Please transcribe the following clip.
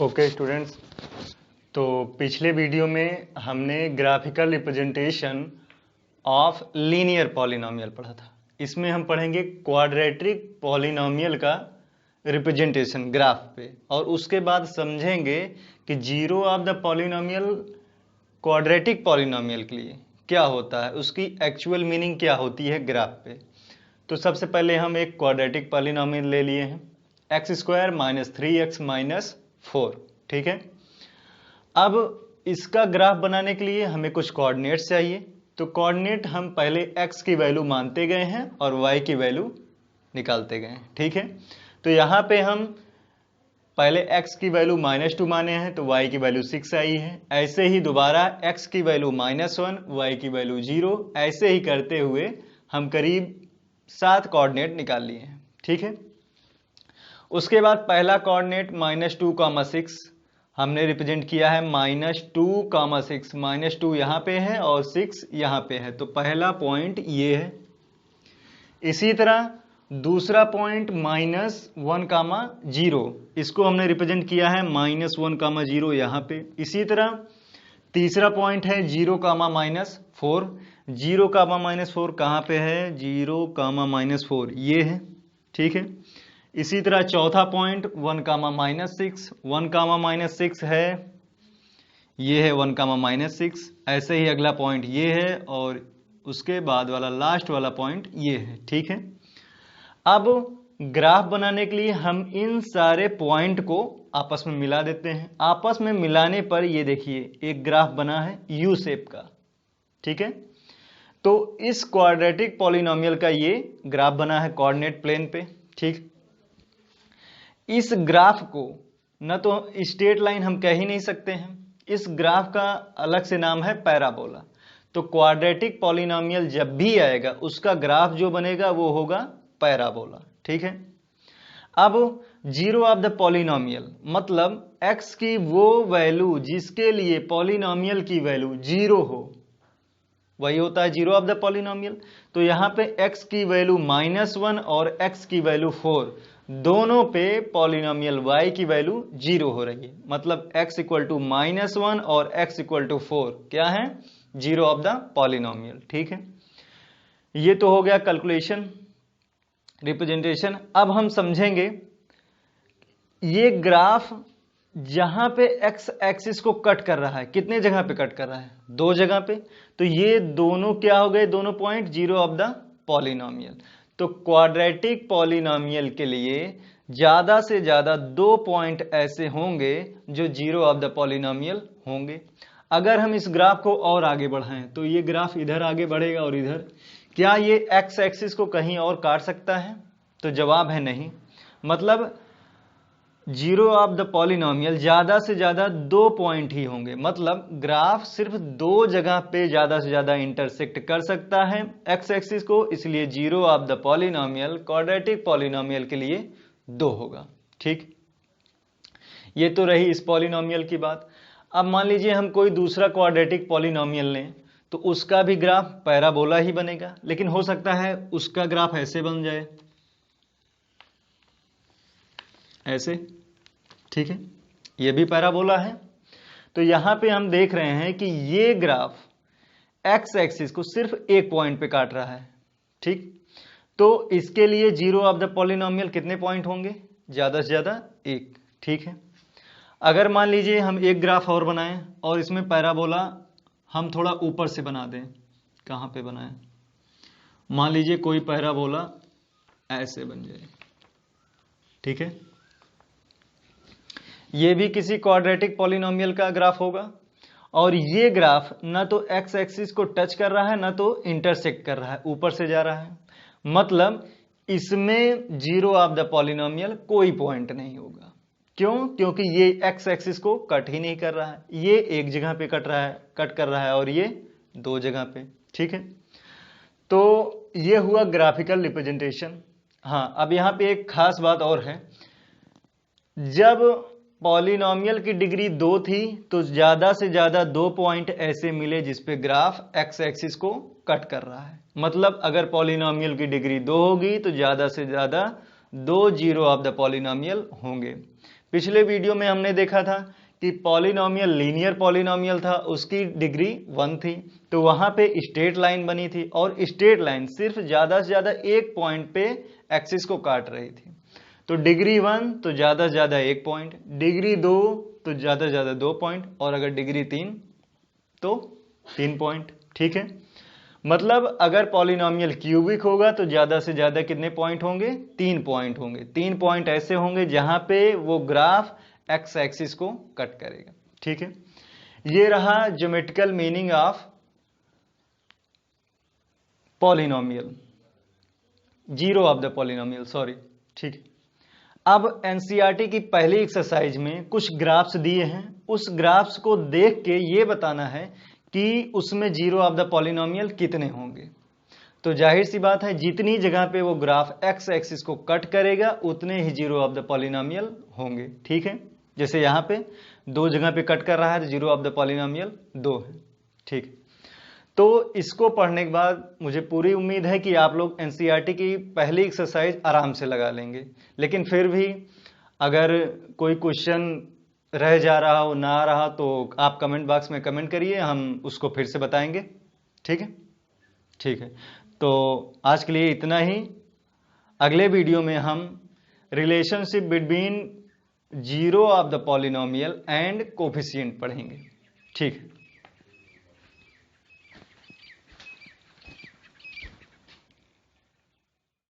Okay students, तो पिछले video में हमने graphical representation of linear polynomial पढ़ा था। इसमें हम पढ़ेंगे क्वाड्रेटिक पॉलिनोमियल का रिप्रेजेंटेशन ग्राफ पे, और उसके बाद समझेंगे कि zero of the polynomial quadratic polynomial के लिए क्या होता है, उसकी एक्चुअल मीनिंग क्या होती है ग्राफ पे। तो सबसे पहले हम एक क्वाड्रेटिक पॉलिनोमियल ले लिए हैं, x square minus 3x minus 4। ठीक है, अब इसका ग्राफ बनाने के लिए हमें कुछ कोऑर्डिनेट्स चाहिए। तो कोऑर्डिनेट हम पहले x की वैल्यू मानते गए हैं और y की वैल्यू निकालते गए हैं। ठीक है, तो यहाँ पे हम पहले x की वैल्यू -2 माने हैं तो y की वैल्यू 6 आई है। ऐसे ही दोबारा x की वैल्यू -1, y की वैल्यू 0, ऐसे ही करते हुए हम करीब 7 कोऑर्डिनेट निकाल लिए हैं। ठीक है, उसके बाद पहला कोऑर्डिनेट -2, 6 हमने रिप्रेजेंट किया है -2, 6। -2 यहाँ पे है और 6 यहाँ पे है, तो पहला पॉइंट ये है। इसी तरह दूसरा पॉइंट -1, 0, इसको हमने रिप्रेजेंट किया है -1, 0 यहाँ पे। इसी तरह तीसरा पॉइंट है 0, -4। 0, -4 कहाँ पे है? 0, -4 ये है। ठीक है, इसी तरह चौथा पॉइंट 1, -6। 1, -6 है, ये है 1, -6। ऐसे ही अगला पॉइंट ये है और उसके बाद वाला लास्ट वाला पॉइंट ये है। ठीक है, अब ग्राफ बनाने के लिए हम इन सारे पॉइंट को आपस में मिला देते हैं। आपस में मिलाने पर ये देखिए एक ग्राफ बना है यू शेप का। ठीक है, तो इस क्वाड्रेटिक पॉलिनोमियल का ये ग्राफ बना है कोऑर्डिनेट प्लेन पे। ठीक, इस ग्राफ को न तो स्ट्रेट लाइन हम कह ही नहीं सकते हैं, इस ग्राफ का अलग से नाम है पैराबोला। तो क्वाड्रेटिक पॉलिनोमियल जब भी आएगा उसका ग्राफ जो बनेगा वो होगा पैराबोला। ठीक है, अब जीरो ऑफ द पॉलिनोमियल मतलब x की वो वैल्यू जिसके लिए पॉलिनोमियल की वैल्यू 0 हो, वही होता है जीरो ऑफ द पॉलिनोमियल। तो यहाँ पे x की वैल्यू -1 और x की वैल्यू 4, दोनों पे पॉलिनोमियल y की वैल्यू 0 हो रही है। मतलब x = -1 और x = 4 क्या है? Zero of the polynomial. ठीक है, ये तो हो गया कैलकुलेशन रिप्रेजेंटेशन। अब हम समझेंगे ये ग्राफ जहां पे x एक्सिस को कट कर रहा है, कितने जगह पे कट कर रहा है? 2 जगह पे। तो ये दोनों क्या हो गए? दोनों point zero of the polynomial. तो क्वाड्रेटिक पॉलिनोमियल के लिए ज्यादा से ज्यादा 2 पॉइंट ऐसे होंगे जो जीरो ऑफ द पॉलिनोमियल होंगे। अगर हम इस ग्राफ को और आगे बढ़ाएं तो ये ग्राफ इधर आगे बढ़ेगा और इधर। क्या ये x एक्सिस को कहीं और काट सकता है? तो जवाब है नहीं। मतलब जीरो ऑफ द पॉलिनोमियल ज्यादा से ज्यादा 2 पॉइंट ही होंगे। मतलब ग्राफ सिर्फ 2 जगह पे ज्यादा से ज्यादा इंटरसेक्ट कर सकता है x एक्सिस को, इसलिए zero of the polynomial quadratic polynomial के लिए 2 होगा। ठीक, ये तो रही इस पॉलिनोमियल की बात। अब मान लीजिए हम कोई दूसरा क्वाड्रेटिक पॉलिनोमियल लें तो उसका भी ग्राफ पैराबोला ही बनेगा, लेकिन हो सकता है उसका ग्राफ ऐसे बन जाए, ऐसे। ठीक है, ये भी पैराबोला है। तो यहां पे हम देख रहे हैं कि ये ग्राफ x एक्सिस को सिर्फ एक पॉइंट पे काट रहा है। ठीक, तो इसके लिए जीरो ऑफ द पॉलिनोमियल कितने पॉइंट होंगे? ज्यादा से ज्यादा 1। ठीक है, अगर मान लीजिए हम एक ग्राफ और बनाएं और इसमें पैराबोला हम थोड़ा ऊपर से बना दें, कहां पे बनाएं? मान लीजिए कोई पैराबोला ऐसे बन जाए। ठीक है, ये भी किसी क्वाड्रेटिक पॉलिनोमियल का ग्राफ होगा और ये ग्राफ ना तो x एक्सिस को टच कर रहा है ना तो इंटरसेक्ट कर रहा है, ऊपर से जा रहा है। मतलब इसमें जीरो ऑफ द पॉलिनोमियल कोई पॉइंट नहीं होगा। क्यों? क्योंकि ये x एक्सिस को कट ही नहीं कर रहा है, ये एक जगह पे कट कर रहा है और ये 2 जगह पे। ठीक है, तो ये हुआ ग्राफिकल रिप्रेजेंटेशन। हाँ, अब यहाँ पे एक खास बात और है, जब पॉलिनोमियल की डिग्री 2 थी तो ज्यादा से ज्यादा 2 पॉइंट ऐसे मिले जिसपे ग्राफ x एक्सिस को कट कर रहा है। मतलब अगर पॉलिनोमियल की डिग्री 2 होगी तो ज्यादा से ज्यादा 2 जीरो ऑफ द पॉलिनोमियल होंगे। पिछले वीडियो में हमने देखा था कि पॉलिनोमियल लीनियर पॉलिनोमियल था, उसकी डिग्री 1 थी, तो वहां पे स्ट्रेट लाइन बनी थी और स्ट्रेट लाइन सिर्फ ज्यादा से ज्यादा एक पॉइंट पे एक्सिस को काट रही थी। तो डिग्री 1 तो ज्यादा से ज्यादा 1 पॉइंट, डिग्री 2 तो ज्यादा से ज्यादा 2 पॉइंट, और अगर डिग्री 3 तो 3 पॉइंट। ठीक है, मतलब अगर पॉलिनोमियल क्यूबिक होगा तो ज्यादा से ज्यादा कितने पॉइंट होंगे? 3 पॉइंट होंगे। 3 पॉइंट ऐसे होंगे जहां पे वो ग्राफ एक्स एक्सिस को कट करेगा। ठीक है, ये रहा geometrical meaning of polynomial, zero of the polynomial, sorry. ठीक है, अब एनसीईआरटी की पहली एक्सरसाइज में कुछ ग्राफ्स दिए हैं, उस ग्राफ्स को देख के ये बताना है कि उसमें जीरो ऑफ द पॉलिनोमियल कितने होंगे। तो जाहिर सी बात है, जितनी जगह पे वो ग्राफ एक्स एक्सिस को कट करेगा उतने ही जीरो ऑफ द पॉलिनोमियल होंगे। ठीक है, जैसे यहां पे 2 जगह पे कट कर रहा है तो जीरो ऑफ द पॉलिनोमियल 2 है। ठीक है, तो इसको पढ़ने के बाद मुझे पूरी उम्मीद है कि आप लोग एनसीईआरटी की पहली एक्सरसाइज आराम से लगा लेंगे। लेकिन फिर भी अगर कोई क्वेश्चन रह जा रहा हो, ना आ रहा, तो आप कमेंट बॉक्स में कमेंट करिए, हम उसको फिर से बताएंगे। ठीक है, ठीक है, तो आज के लिए इतना ही। अगले वीडियो में हम relationship between zero of the polynomial and coefficient पढ़ेंगे। ठीक है।